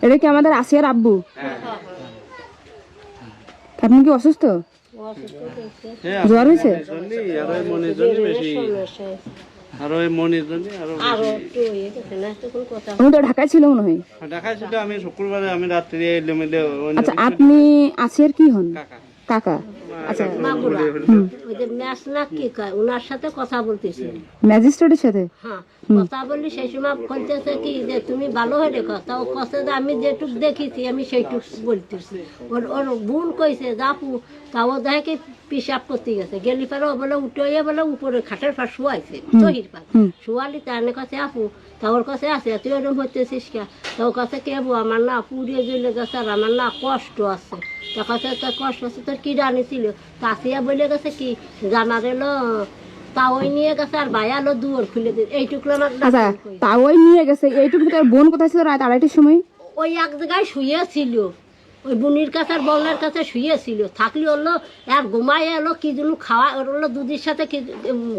এটা কি আমাদের আসিয়ার আব্বু? আপনি কি অসুস্থ? জ্বর হয়েছে? উনি তো ঢাকায় ছিল মনে হয়। আমি শুক্রবারে আমি রাত্রে আচ্ছা, আপনি আসিয়ার কি হন? কাকা। আচ্ছা, ওনার সাথে কথা বলতেছি, ম্যাজিস্ট্রেটের সাথে? হ্যাঁ কথা বললি সেই সময় বলতেছে কি যে তুমি ভালো হয়ে রেখো, তাও কথা যে আমি যেটুক দেখেছি আমি সেইটুক বলতেছি। ওর বোন কইছে আপু, তাও দেখে কি পিসাব করতে গেছে, গেলি পারে ও বলে উঠে বলে উপরে খাটের পার শুয়াইছে, তহির পার শুয়ালি তার কাছে আপু, তা ওর কাছে আছে তুই ওরকম হইতেছিস কে? তা ওর কাছে কেবো আমার না পুড়িয়ে জ্বলে গেছে আর আমার না কষ্ট আছে। তার কাছে তোর কষ্ট আছে, তোর কি জানিছিল? তাসিয়া বলে গেছে কি জানার এলো তাওই নিয়ে গেছে আর ভাই আলো দুয়ার খুলে দিন এইটুকু আমার। আচ্ছা, তাওই নিয়ে গেছে, এইটুকু তার বোন কোথায় ছিল রাত 2:30টার সময়? ওই এক জায়গায় শুয়েছিল, ওই বুনির কাছে আর বলনার কাছে শুয়েছিল, থাকলে হলো আর ঘুমাই এলো কি যেন খাওয়া ওর হলো দুধের সাথে কি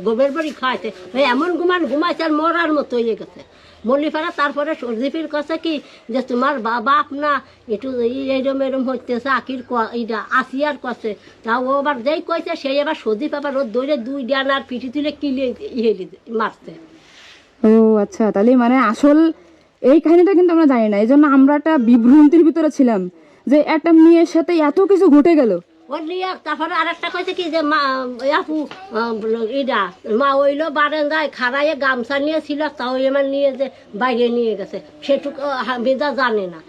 গোবের বাড়ি খাওয়াইছে, ওই এমন ঘুমাইছে আর মরার মতো হয়ে গেছে মল্লিপাড়া। তারপরে সর্দিপির কাছে কি যে তোমার বাপ না একটু এরম এরম হইতেছে আকির এইটা আসিয়ার কাছে, তা ও আবার যেই কইছে সেই আবার সর্দিপ আবার ওর দৌড়ে 2 ডান আর পিঠি তুলে কিলে মারছে। ও আচ্ছা, তাহলে মানে আসল এই কাহিনীটা কিন্তু আমরা জানি না, এই জন্য আমরা একটা বিভ্রান্তির ভিতরে ছিলাম যে একটা মেয়ের সাথে এত কিছু ঘটে গেল। ওর নিয়ে তারপরে আর একটা কইছে কি যে মা আপু ইডা মা ওইলো বারান্দায় খাড়াইয়ে গামছা নিয়েছিল, তাও এবার নিয়ে যে বাইরে নিয়ে গেছে, সেটুকু হামিদা জানে না।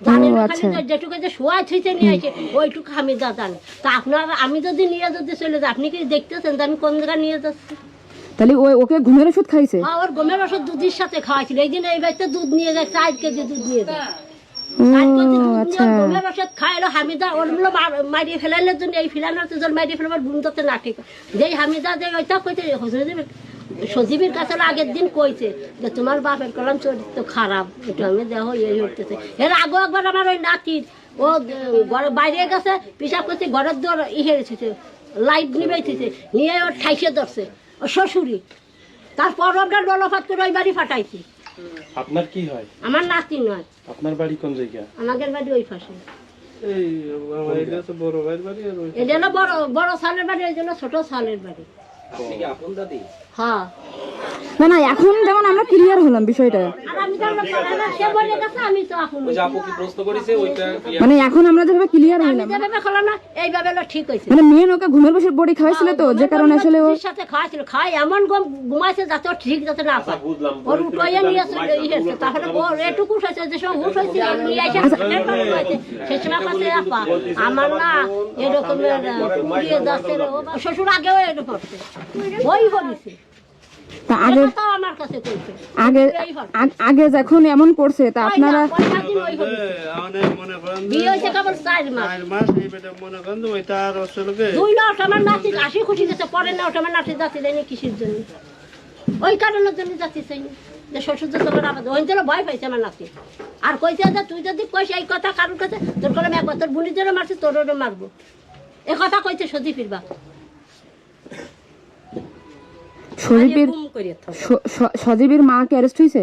জানে না, খালি যেটুকু যে শোয়া থুইতে নিয়ে আসে ওইটুকু হামিদা জানে। তা আপনার আমি যদি নিয়ে যদি চলে যাই, আপনি কি দেখতেছেন যে আমি কোন জায়গায় নিয়ে যাচ্ছি? তাহলে ওকে ঘুমের ওষুধ খাইছে? হ্যাঁ, ওর ঘুমের ওষুধ দুধের সাথে খাওয়াইছিল। এই দিন এই বাড়িতে দুধ নিয়ে যায়, 4 কেজি দুধ নিয়ে যায়। আচ্ছা, ঘুমের ওষুধ খাইলো হামিদা, ওরগুলো মারিয়ে ফেলাইলে জন্য এই ফিলানোর জন্য মারিয়ে ফেলাবার বুনতে না ঠিক। যেই হামিদা যে ওইটা কইতে সজীবের কাছে আগের দিন কইছে যে তোমার বাপের কলম চরিত্র খারাপ, এটা আমি দেখো এই হইতেছে। এর আগে একবার আমার ওই নাতির ও ঘরে বাইরে গেছে পিসাব করছে, ঘরের দর হেরেছে, লাইট নিবেছে, নিয়ে ওর ঠাইসে ধরছে ও শ্বশুরি। তারপর ওটা ডলফাত করে ওই বাড়ি ফাটাইছি। আপনার কি হয়? আমার নাতি নয়। আপনার বাড়ি কোন জায়গা? আমাদের বাড়ি ওই পাশে। এই এটা তো বড় ভাইয়ের বাড়ি আর এটা হলো বড় সালের বাড়ি, ওই জন্য ছোট সালের বাড়ি। আপনি কি আপন দাদি? হ্যাঁ। না না, এখন যেমন আমরা ক্লিয়ার হলাম বিষয়টা, আর আমি তো আমরা পড়া না, সে বলে গেছে আমি তো আপন। ওই যে আপু কি প্রশ্ন করেছে ওইটা মানে এখন আমরা যেভাবে ক্লিয়ার হইলাম, আমি যেভাবে খেলাম না এইভাবে হলো ঠিক হয়েছে। মানে মেয়ে ওকে ঘুমের বসে বড়ি খাওয়াইছিল তো, যে কারণে আসলে ও সাথে খাওয়াইছিল, খাই এমন ঘুমাইছে যাতে ও ঠিক যাতে না পায়। ওর উঠাইয়া নিয়ে এসেছে, তাহলে ওর এটুকু হয়েছে যে সব হুশ হয়েছে নিয়ে এসে সে সময় কাছে আপা আমার না এরকমের পুড়িয়ে যাচ্ছে, শ্বশুর আগেও এরকম করছে, ওই হয়েছে। আগে যখন এমন করছে তা আপনারা ওই কারণের জন্য যাচ্ছি যে শ্বশুর তোমার আবার ওই জন্য ভয় পাইছে আমার নাতি। আর কইছে যে তুই যদি কইস এই কথা কারোর কাছে তোর করে একবার তোর বুনির জন্য মারছি তোরও মারবো, এ কথা কইছে সজি ফিরবা। সজীবের মা কি অ্যারেস্ট হয়েছে?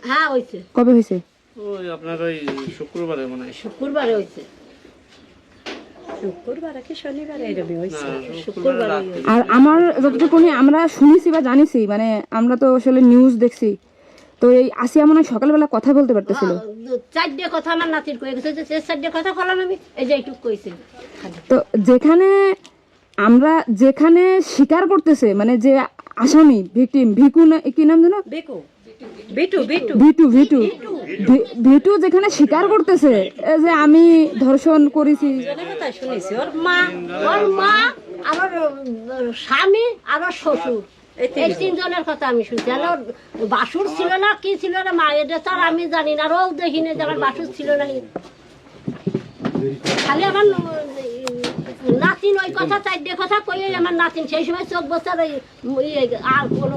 হ্যাঁ হয়েছে। কবে হয়েছে? ওই আপনার ওই শুক্রবারে মনে হয়। শুক্রবারে হয়েছে। আর আমার যতটুকু আমরা শুনেছি বা জানিছি, মানে আমরা তো আসলে নিউজ দেখছি, তো এই আসিয়া মনে হয় সকালবেলা কথা বলতে পারতেছিল। 4টে কথা আমার নাতির কয়ে গেছে, যে 4টে কথা বললাম আমি, এই যে এইটুক কইছে। তো যেখানে স্বীকার করতেছে, মানে যে আসামি ভিকটিম ভিকু না কি নাম জানো? ভিটু যেখানে স্বীকার করতেছে যে আমি ধর্ষণ করেছি, ওর মা আমার স্বামী আর শ্বশুর, এই 3 জনের কথা আমি শুনছি। আর বাসুর ছিল না কি ছিল না মা, এটা তো আর আমি জানি না, আর ও দেখিনি যে আমার বাসুর ছিল না। খালি আমার নাতিন ওই কথা 4টে কথা কই আমার নাতিন সেই সময় 4 বছর আর কোনো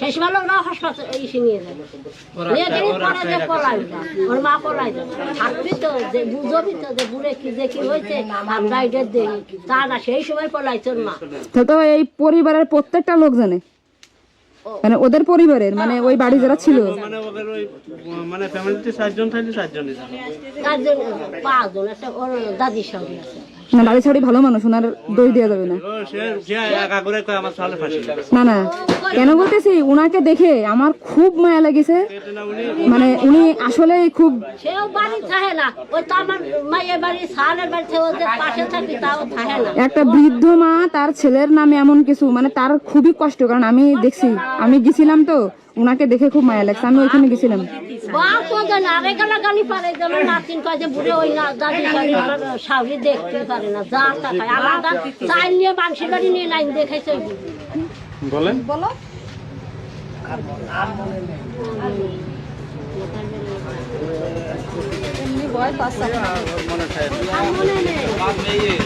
সেই সময় ওরা হাসপাতালে এসে নিয়ে যায়, নিয়ে গেলে পরে যে পলাই ওর মা পলাই যায়। থাকবি তো যে বুঝবি তো যে বুড়ে কি যে কি হয়েছে আমরা এটা দেখি, তা না সেই সময় পলাই তোর মা। তো এই পরিবারের প্রত্যেকটা লোক জানে, মানে ওদের পরিবারের মানে ওই বাড়ি যারা ছিল মানে ওদের ওই মানে ফ্যামিলিতে 4 জন থাকলে 4 জনই থাকে। 4 জন 5 জন আছে, ওর দাদির সঙ্গে আছে। না দাদি ছাড়ি ভালো মানুষ, ওনার দই দেওয়া যাবে না। ও সে একা করে কয় আমার সালে ফাঁসি। না না কেন বলতেছি, উনাকে দেখে আমার খুব মায়া লেগেছে, এটা না উনি মানে উনি আসলে খুব সেও বাড়ি থাকে না, ওই তো আমার মায়ের বাড়ি সালের বাড়িতে ওদের পাশে থাকি, তাও থাকে না। একটা বৃদ্ধ মা তার ছেলের নামে এমন কিছু, মানে তার খুবই কষ্ট, কারণ আমি দেখছি, আমি গেছিলাম তো, উনাকে দেখে খুব মায়া লাগছে, আমি ওইখানে গেছিলাম। বাপ তো জানে আরে গালাগালি পারে, যেমন নাতিন কয় যে বুড়ে ওই না দাদি বাড়ি সাউরি দেখতে পারে না, যা টাকায় আলাদা চাইল নিয়ে বাংশির বাড়ি নিয়ে লাইন দেখাইছে। বলেন মনে নেই।